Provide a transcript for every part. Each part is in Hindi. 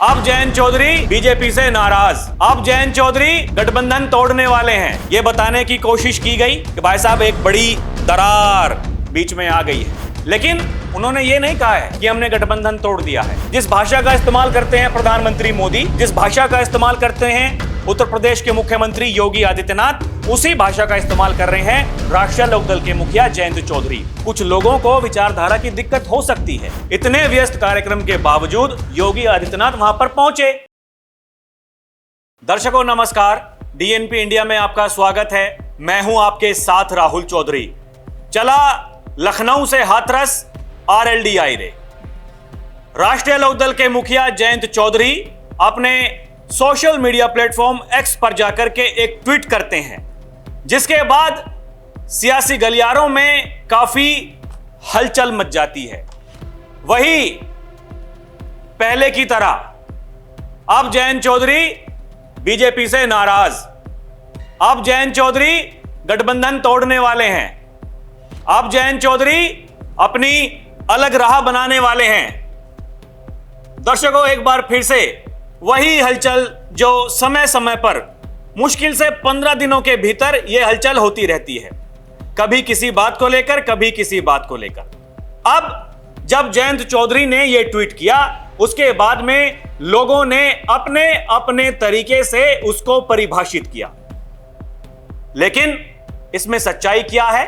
अब जयंत चौधरी बीजेपी से नाराज। अब जयंत चौधरी गठबंधन तोड़ने वाले हैं। ये बताने की कोशिश की गई कि भाई साहब एक बड़ी दरार बीच में आ गई है, लेकिन उन्होंने ये नहीं कहा है कि हमने गठबंधन तोड़ दिया है। जिस भाषा का इस्तेमाल करते हैं प्रधानमंत्री मोदी, जिस भाषा का इस्तेमाल करते हैं उत्तर प्रदेश के मुख्यमंत्री योगी आदित्यनाथ, उसी भाषा का इस्तेमाल कर रहे हैं राष्ट्रीय लोकदल के मुखिया जयंत चौधरी। कुछ लोगों को विचारधारा की दिक्कत हो सकती है। इतने व्यस्त कार्यक्रम के बावजूद योगी आदित्यनाथ वहां पर पहुंचे। दर्शकों नमस्कार, डीएनपी इंडिया में आपका स्वागत है। मैं हूं आपके साथ राहुल चौधरी। चला लखनऊ से हाथरस आरएलडीआई रे। राष्ट्रीय लोकदल के मुखिया जयंत चौधरी अपने सोशल मीडिया प्लेटफॉर्म एक्स पर जाकर के एक ट्वीट करते हैं, जिसके बाद सियासी गलियारों में काफी हलचल मच जाती है। वही पहले की तरह अब जयंत चौधरी बीजेपी से नाराज। अब जयंत चौधरी गठबंधन तोड़ने वाले हैं। अब जयंत चौधरी अपनी अलग राह बनाने वाले हैं। दर्शकों, एक बार फिर से वही हलचल जो समय समय पर मुश्किल से 15 दिनों के भीतर यह हलचल होती रहती है, कभी किसी बात को लेकर, कभी किसी बात को लेकर। अब जब जयंत चौधरी ने यह ट्वीट किया, उसके बाद में लोगों ने अपने अपने तरीके से उसको परिभाषित किया, लेकिन इसमें सच्चाई क्या है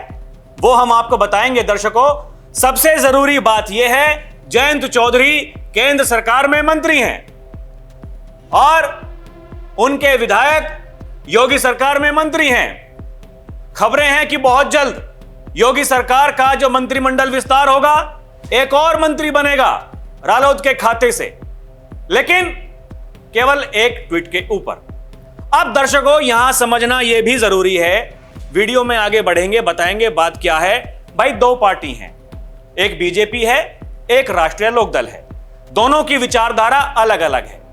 वो हम आपको बताएंगे। दर्शकों, सबसे जरूरी बात यह है, जयंत चौधरी केंद्र सरकार में मंत्री हैं और उनके विधायक योगी सरकार में मंत्री हैं। खबरें हैं कि बहुत जल्द योगी सरकार का जो मंत्रिमंडल विस्तार होगा, एक और मंत्री बनेगा रालोद के खाते से, लेकिन केवल एक ट्वीट के ऊपर। अब दर्शकों, यहां समझना यह भी जरूरी है, वीडियो में आगे बढ़ेंगे, बताएंगे बात क्या है। भाई, दो पार्टी हैं, एक बीजेपी है, एक राष्ट्रीय लोकदल है। दोनों की विचारधारा अलग अलग है,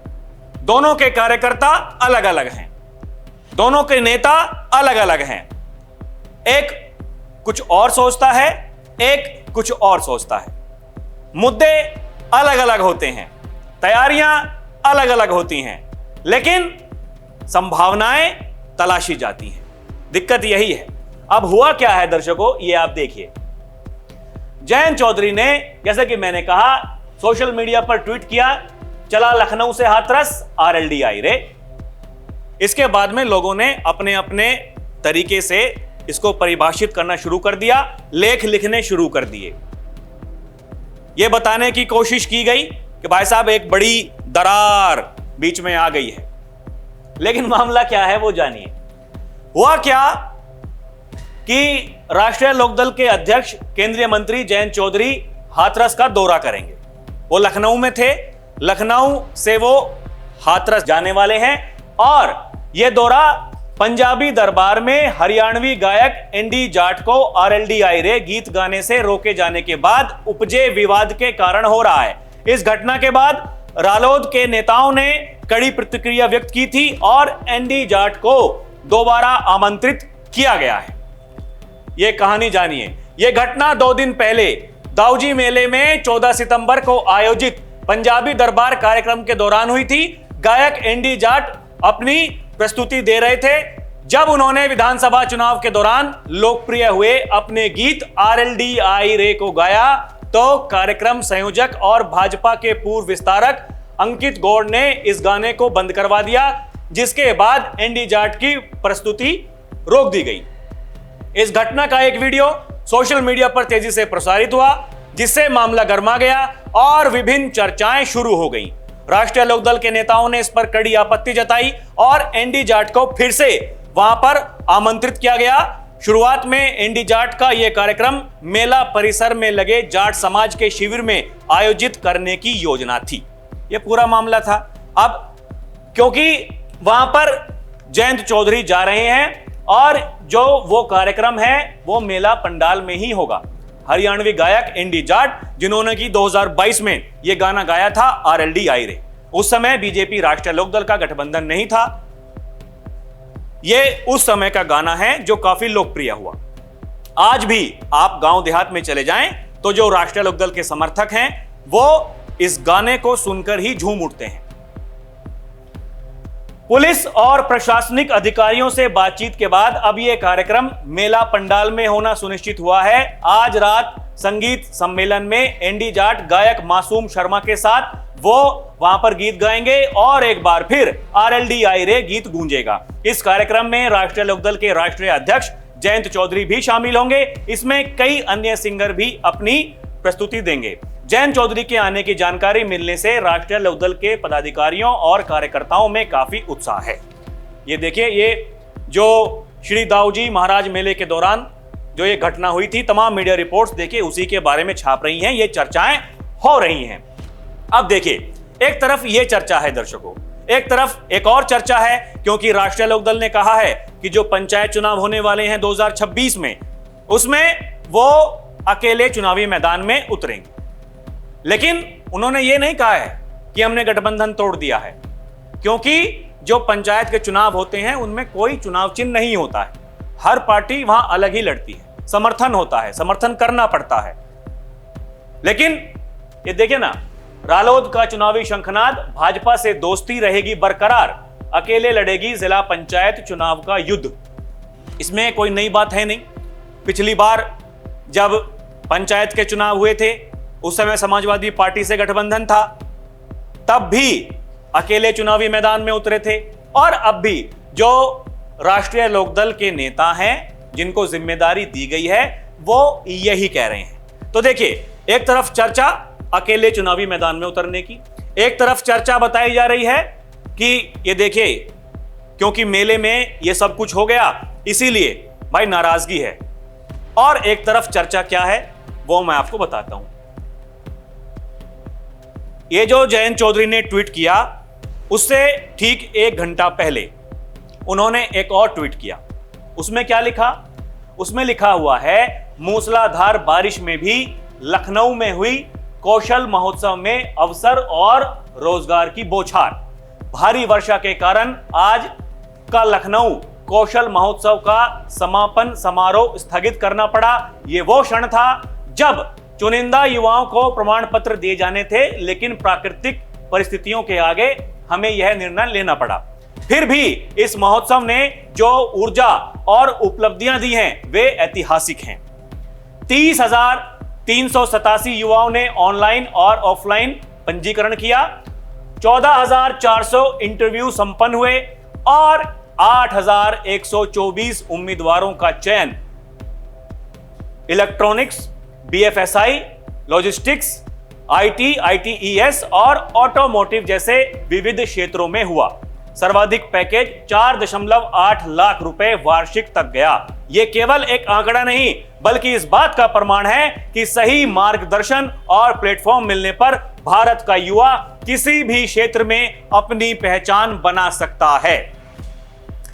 दोनों के कार्यकर्ता अलग अलग हैं, दोनों के नेता अलग अलग हैं। एक कुछ और सोचता है, एक कुछ और सोचता है। मुद्दे अलग अलग होते हैं, तैयारियां अलग अलग होती हैं, लेकिन संभावनाएं तलाशी जाती हैं। दिक्कत यही है। अब हुआ क्या है दर्शकों, ये आप देखिए। जयंत चौधरी ने, जैसे कि मैंने कहा, सोशल मीडिया पर ट्वीट किया, चला लखनऊ से हाथरस आरएलडीआई रे। इसके बाद में लोगों ने अपने अपने तरीके से इसको परिभाषित करना शुरू कर दिया, लेख लिखने शुरू कर दिए। यह बताने की कोशिश की गई कि भाई साहब एक बड़ी दरार बीच में आ गई है, लेकिन मामला क्या है वो जानिए। हुआ क्या कि राष्ट्रीय लोकदल के अध्यक्ष केंद्रीय मंत्री जयंत चौधरी हाथरस का दौरा करेंगे। वो लखनऊ में थे, लखनऊ से वो हाथरस जाने वाले हैं और यह दौरा पंजाबी दरबार में हरियाणवी गायक एनडी जाट को आरएलडीआई रे गीत गाने से रोके जाने के बाद उपजे विवाद के कारण हो रहा है। इस घटना के बाद रालोद के नेताओं ने कड़ी प्रतिक्रिया व्यक्त की थी और एनडी जाट को दोबारा आमंत्रित किया गया है। यह कहानी जानिए। यह घटना 2 दिन पहले दाऊजी मेले में 14 सितंबर को आयोजित पंजाबी दरबार कार्यक्रम के दौरान हुई थी। गायक एनडी जाट अपनी प्रस्तुति दे रहे थे जब उन्होंने विधानसभा चुनाव के दौरान लोकप्रिय हुए अपने गीत आरएलडीआई रे को गाया, तो कार्यक्रम संयोजक और भाजपा के पूर्व विस्तारक अंकित गौड़ ने इस गाने को बंद करवा दिया, जिसके बाद एनडी जाट की प्रस्तुति रोक दी गई। इस घटना का एक वीडियो सोशल मीडिया पर तेजी से प्रसारित हुआ, जिससे मामला गर्मा गया और विभिन्न चर्चाएं शुरू हो गईं। राष्ट्रीय लोकदल के नेताओं ने इस पर कड़ी आपत्ति जताई और एनडी जाट को फिर से वहां पर आमंत्रित किया गया। शुरुआत में एनडी जाट का यह कार्यक्रम मेला परिसर में लगे जाट समाज के शिविर में आयोजित करने की योजना थी। यह पूरा मामला था। अब क्योंकि वहां पर जयंत चौधरी जा रहे हैं और जो वो कार्यक्रम है वो मेला पंडाल में ही होगा। हरियाणवी गायक एनडी जाट, जिन्होंने की 2022 में यह गाना गाया था आरएलडीआई रे। उस समय बीजेपी राष्ट्रीय लोकदल का गठबंधन नहीं था। यह उस समय का गाना है जो काफी लोकप्रिय हुआ। आज भी आप गांव देहात में चले जाएं तो जो राष्ट्रीय लोकदल के समर्थक हैं वो इस गाने को सुनकर ही झूम उठते हैं। पुलिस और प्रशासनिक अधिकारियों से बातचीत के बाद अब यह कार्यक्रम मेला पंडाल में होना सुनिश्चित हुआ है। आज रात संगीत सम्मेलन में एनडी जाट गायक मासूम शर्मा के साथ वो वहां पर गीत गाएंगे और एक बार फिर आरएलडी आई रे गीत गूंजेगा। इस कार्यक्रम में राष्ट्रीय लोकदल के राष्ट्रीय अध्यक्ष जयंत चौधरी भी शामिल होंगे। इसमें कई अन्य सिंगर भी अपनी प्रस्तुति देंगे। जयंत चौधरी के आने की जानकारी मिलने से राष्ट्रीय लोकदल के पदाधिकारियों और कार्यकर्ताओं में काफी उत्साह है। ये देखिए, ये जो श्री दाऊजी महाराज मेले के दौरान जो ये घटना हुई थी, तमाम मीडिया रिपोर्ट्स देखिए उसी के बारे में छाप रही हैं, ये चर्चाएं हो रही हैं। अब देखिए, एक तरफ ये चर्चा है दर्शकों, एक तरफ एक और चर्चा है, क्योंकि राष्ट्रीय लोकदल ने कहा है कि जो पंचायत चुनाव होने वाले हैं 2026 में, उसमें वो अकेले चुनावी मैदान में उतरेंगे। लेकिन उन्होंने ये नहीं कहा है कि हमने गठबंधन तोड़ दिया है, क्योंकि जो पंचायत के चुनाव होते हैं उनमें कोई चुनाव चिन्ह नहीं होता है। हर पार्टी वहां अलग ही लड़ती है, समर्थन होता है, समर्थन करना पड़ता है। लेकिन ये देखिए ना, रालोद का चुनावी शंखनाद, भाजपा से दोस्ती रहेगी बरकरार, अकेले लड़ेगी जिला पंचायत चुनाव का युद्ध। इसमें कोई नई बात है नहीं। पिछली बार जब पंचायत के चुनाव हुए थे, उस समय समाजवादी पार्टी से गठबंधन था, तब भी अकेले चुनावी मैदान में उतरे थे। और अब भी जो राष्ट्रीय लोकदल के नेता हैं, जिनको जिम्मेदारी दी गई है, वो यही कह रहे हैं। तो देखिए, एक तरफ चर्चा अकेले चुनावी मैदान में उतरने की, एक तरफ चर्चा बताई जा रही है कि ये देखिए, क्योंकि मेले में ये सब कुछ हो गया इसीलिए भाई नाराजगी है। और एक तरफ चर्चा क्या है वो मैं आपको बताता हूं। ये जो जयंत चौधरी ने ट्वीट किया, उससे ठीक 1 घंटा पहले उन्होंने एक और ट्वीट किया। उसमें क्या लिखा? उसमें लिखा हुआ है, मूसलाधार बारिश में भी लखनऊ में हुई कौशल महोत्सव में अवसर और रोजगार की बौछार। भारी वर्षा के कारण आज का लखनऊ कौशल महोत्सव का समापन समारोह स्थगित करना पड़ा। ये वो क्षण था जब चुनिंदा युवाओं को प्रमाण पत्र दिए जाने थे, लेकिन प्राकृतिक परिस्थितियों के आगे हमें यह निर्णय लेना पड़ा। फिर भी इस महोत्सव ने जो ऊर्जा और उपलब्धियां दी हैं वे ऐतिहासिक हैं। 30,387 युवाओं ने ऑनलाइन और ऑफलाइन पंजीकरण किया, 14,400 इंटरव्यू संपन्न हुए और 8,124 उम्मीदवारों का चयन electronics, BFSI, logistics, IT, ITES और ऑटोमोटिव जैसे विविध क्षेत्रों में हुआ। सर्वाधिक पैकेज 4.8 लाख रुपए वार्षिक तक गया। यह केवल एक आंकड़ा नहीं, बल्कि इस बात का प्रमाण है कि सही मार्गदर्शन और प्लेटफॉर्म मिलने पर भारत का युवा किसी भी क्षेत्र में अपनी पहचान बना सकता है।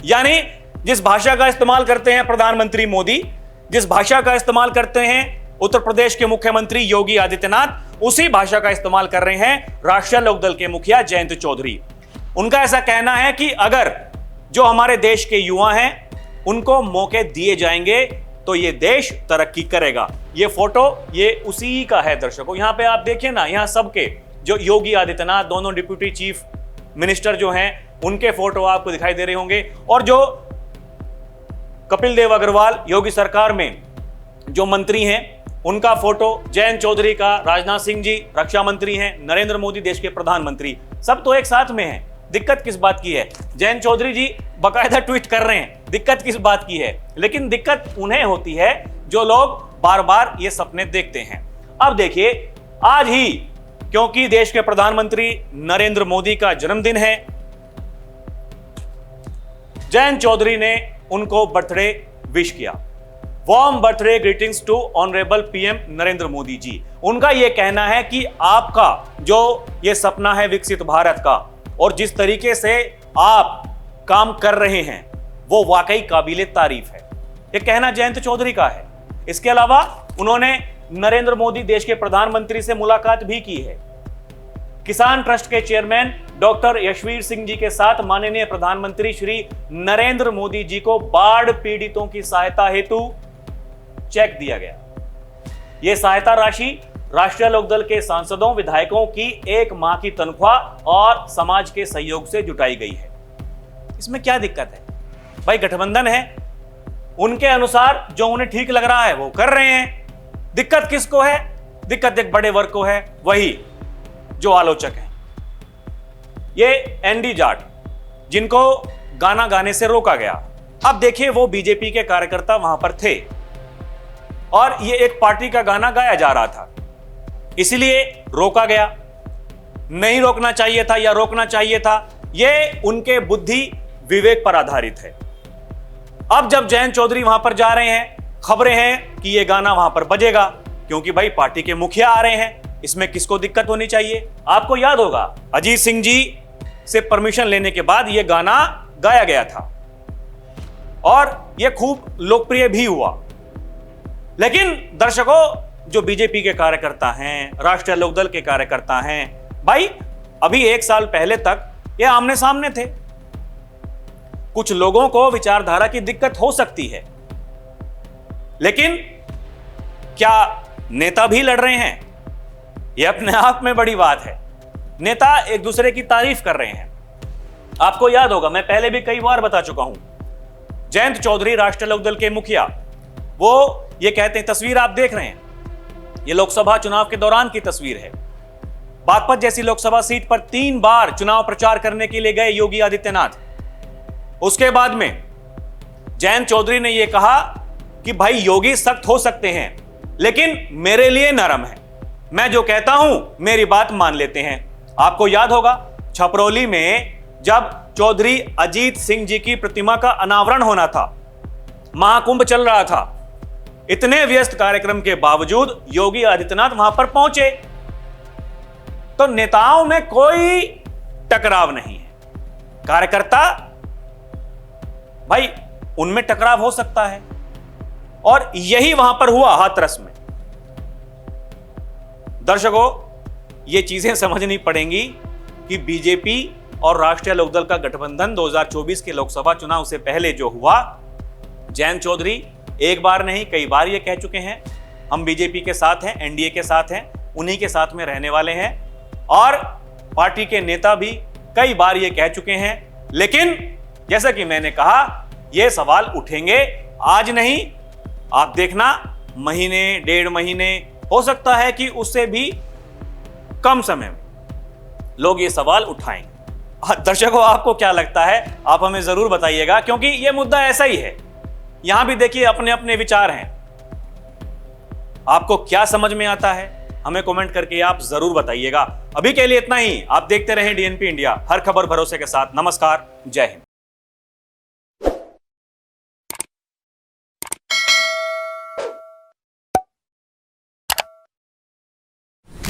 यानी जिस भाषा का इस्तेमाल करते हैं प्रधानमंत्री मोदी, जिस भाषा का इस्तेमाल करते हैं उत्तर प्रदेश के मुख्यमंत्री योगी आदित्यनाथ, उसी भाषा का इस्तेमाल कर रहे हैं राष्ट्रीय लोकदल के मुखिया जयंत चौधरी। उनका ऐसा कहना है कि अगर जो हमारे देश के युवा हैं उनको मौके दिए जाएंगे तो ये देश तरक्की करेगा। ये फोटो ये उसी का है दर्शकों। यहां पे आप देखिए ना, यहां सबके जो योगी आदित्यनाथ, दोनों डिप्यूटी चीफ मिनिस्टर जो हैं, उनके फोटो आपको दिखाई दे रहे होंगे। और जो कपिल देव अग्रवाल योगी सरकार में जो मंत्री हैं, उनका फोटो, जयंत चौधरी का, राजनाथ सिंह जी रक्षा मंत्री हैं, नरेंद्र मोदी देश के प्रधानमंत्री, सब तो एक साथ में हैं। दिक्कत किस बात की है? जयंत चौधरी जी बकायदा ट्वीट कर रहे हैं, दिक्कत किस बात की है? लेकिन दिक्कत उन्हें होती है जो लोग बार बार ये सपने देखते हैं। अब देखिए, आज ही क्योंकि देश के प्रधानमंत्री नरेंद्र मोदी का जन्मदिन है, जयंत चौधरी ने उनको बर्थडे विश किया। Warm birthday greetings to honourable PM Narendra Modi ji. उनका यह कहना है कि आपका जो ये सपना है विकसित भारत का, और जिस तरीके से आप काम कर रहे हैं, वो वाकई काबिले तारीफ है। यह कहना जयंत चौधरी का है। इसके अलावा उन्होंने नरेंद्र मोदी देश के प्रधानमंत्री से मुलाकात भी की है। किसान ट्रस्ट के चेयरमैन डॉक्टर यशवीर सिंह जी के साथ माननीय प्रधानमंत्री श्री नरेंद्र मोदी जी को बाढ़ पीड़ितों की सहायता हेतु चेक दिया गया। यह सहायता राशि राष्ट्रीय लोकदल के सांसदों, विधायकों की 1 माह की तनख्वाह और समाज के सहयोग से जुटाई गई है। इसमें क्या दिक्कत है भाई? गठबंधन है, उनके अनुसार जो उन्हें ठीक लग रहा है वो कर रहे हैं। दिक्कत किसको है? दिक्कत एक बड़े वर्ग को है, वही जो आलोचक हैं, ये एनडी जाट, जिनको गाना गाने से रोका गया। अब देखिए, वो बीजेपी के कार्यकर्ता वहां पर थे और ये एक पार्टी का गाना गाया जा रहा था, इसलिए रोका गया। नहीं रोकना चाहिए था या रोकना चाहिए था, ये उनके बुद्धि विवेक पर आधारित है। अब जब जयंत चौधरी वहां पर जा रहे हैं, खबरें हैं कि ये गाना वहां पर बजेगा, क्योंकि भाई पार्टी के मुखिया आ रहे हैं, इसमें किसको दिक्कत होनी चाहिए? आपको याद होगा, अजीत सिंह जी से परमिशन लेने के बाद यह गाना गाया गया था और यह खूब लोकप्रिय भी हुआ। लेकिन दर्शकों, जो बीजेपी के कार्यकर्ता हैं, राष्ट्रीय लोकदल के कार्यकर्ता हैं, भाई अभी 1 साल पहले तक ये आमने सामने थे। कुछ लोगों को विचारधारा की दिक्कत हो सकती है, लेकिन क्या नेता भी लड़ रहे हैं? यह अपने आप में बड़ी बात है। नेता एक दूसरे की तारीफ कर रहे हैं। आपको याद होगा, मैं पहले भी कई बार बता चुका हूं, जयंत चौधरी राष्ट्रीय लोकदल के मुखिया, वो ये कहते हैं, तस्वीर आप देख रहे हैं, ये लोकसभा चुनाव के दौरान की तस्वीर है। बागपत जैसी लोकसभा सीट पर 3 बार चुनाव प्रचार करने के लिए गए योगी आदित्यनाथ। उसके बाद में जयंत चौधरी ने यह कहा कि भाई योगी सख्त हो सकते हैं, लेकिन मेरे लिए नरम है, मैं जो कहता हूं मेरी बात मान लेते हैं। आपको याद होगा, छपरौली में जब चौधरी अजीत सिंह जी की प्रतिमा का अनावरण होना था, महाकुंभ चल रहा था, इतने व्यस्त कार्यक्रम के बावजूद योगी आदित्यनाथ वहां पर पहुंचे। तो नेताओं में कोई टकराव नहीं है। कार्यकर्ता, भाई उनमें टकराव हो सकता है, और यही वहां पर हुआ हाथरस में। दर्शकों, ये चीजें समझनी पड़ेंगी कि बीजेपी और राष्ट्रीय लोकदल का गठबंधन 2024 के लोकसभा चुनाव से पहले जो हुआ, जयंत चौधरी एक बार नहीं कई बार ये कह चुके हैं, हम बीजेपी के साथ हैं, एनडीए के साथ हैं, उन्हीं के साथ में रहने वाले हैं। और पार्टी के नेता भी कई बार ये कह चुके हैं। लेकिन जैसा कि मैंने कहा, ये सवाल उठेंगे, आज नहीं, आप देखना, महीने 1.5 महीने, हो सकता है कि उससे भी कम समय में लोग ये सवाल उठाएंगे। दर्शकों, आपको क्या लगता है? आप हमें जरूर बताइएगा, क्योंकि ये मुद्दा ऐसा ही है। यहां भी देखिए, अपने अपने विचार हैं। आपको क्या समझ में आता है, हमें कमेंट करके आप जरूर बताइएगा। अभी के लिए इतना ही। आप देखते रहें डीएनपी इंडिया, हर खबर भरोसे के साथ। नमस्कार, जय हिंद।